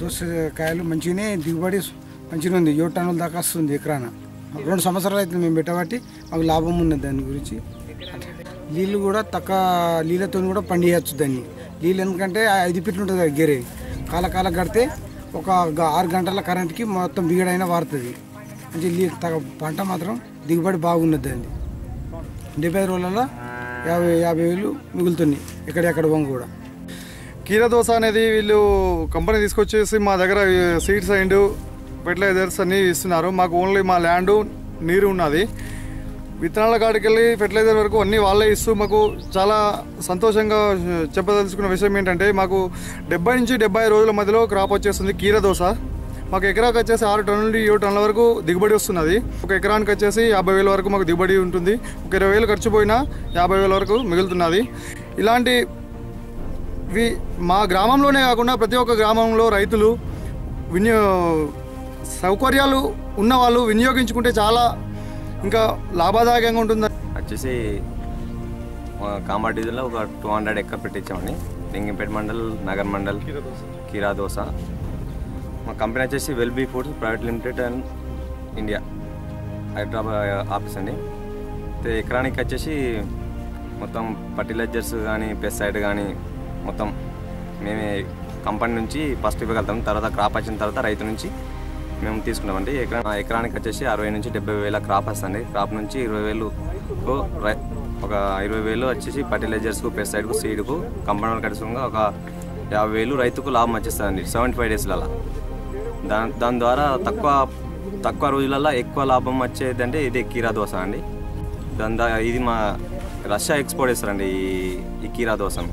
దోసకాయలు మంచిగానే దిగుబడి మంచిగా ఉంది. 7 టన్నుల దాకా వస్తుంది ఎకరాన. 2 సంవత్సరాలు అయితే మేము పెట్టబట్టి మాకు లాభం ఉన్నది. దాని గురించి నీళ్ళు కూడా తక్కువ నీళ్ళతో కూడా పండియచ్చు దాన్ని. నీళ్ళు ఎందుకంటే 5 ఫీట్లు ఉంటుంది కదా గేరే, కాల కడితే ఒక 6 గంటల కరెంట్కి మొత్తం బిగడైనా వారుతుంది. మంచి నీళ్ళు పంట మాత్రం దిగుబడి బాగున్నది. దాన్ని 75 రోజులలో 50,000 మిగులుతుంది ఎక్కడెక్కడ వంగ కూడా. కీరా దోస అనేది వీళ్ళు కంపెనీ తీసుకొచ్చేసి మా దగ్గర సీడ్స్ అండ్ ఫెర్టిలైజర్స్ అన్నీ ఇస్తున్నారు. మాకు ఓన్లీ మా ల్యాండ్ నీరు ఉన్నది. విత్తనాల కాడికి వెళ్ళి ఫెర్టిలైజర్ వరకు అన్నీ వాళ్ళే ఇస్తూ మాకు చాలా సంతోషంగా చెప్పదలుచుకున్న విషయం ఏంటంటే, మాకు 70 నుంచి 75 రోజుల మధ్యలో క్రాప్ వచ్చేస్తుంది కీరా దోస. మాకు ఎకరాకి వచ్చేసి 6 టన్నుల నుండి 7 టన్నుల వరకు దిగుబడి వస్తున్నది. ఒక ఎకరానికి వచ్చేసి 50,000 వరకు మాకు దిగుబడి ఉంటుంది. ఒక 20,000 ఖర్చు పోయినా 50,000 వరకు మిగులుతున్నది. ఇలాంటివి మా గ్రామంలోనే కాకుండా ప్రతి ఒక్క గ్రామంలో రైతులు సౌకర్యాలు ఉన్నవాళ్ళు వినియోగించుకుంటే చాలా ఇంకా లాభదాయకంగా ఉంటుంది. వచ్చేసి కామారెడ్డి జిల్లా ఒక 200 ఎకర్ పెట్టించామండి. లింగంపేట మండల్, నగర్ మండల్ కీరా దోస. మా కంపెనీ వచ్చేసి Welby foods private limited and India Hyderabad office అండి. ఎకరానికి వచ్చేసి మొత్తం ఫర్టిలైజర్స్ కానీ పెస్టిసైడ్ కానీ మొత్తం మేమే కంపెనీ నుంచి ఫస్ట్ ఇవ్వగలుగుతాం. తర్వాత క్రాప్ వచ్చిన తర్వాత రైతు నుంచి మేము తీసుకున్నామండి. ఎకరానికి వచ్చేసి 60 నుంచి 70,000 క్రాప్ వస్తుంది. క్రాప్ నుంచి 20,000 ఒక 20,000 వచ్చేసి ఫర్టిలైజర్స్కు, పెస్టిసైడ్కు, సీడ్కు, కంపెనీ ఖచ్చితంగా ఒక 50,000 రైతుకు లాభం వచ్చేస్తుందండి 75 డేస్లలో. దాని ద్వారా తక్కువ రోజులలో ఎక్కువ లాభం వచ్చేదంటే ఇదే కీరా దోస అండి. ఇది మా రష్యా ఎక్స్పోర్ట్ చేస్తారండి ఈ కీరా దోసను.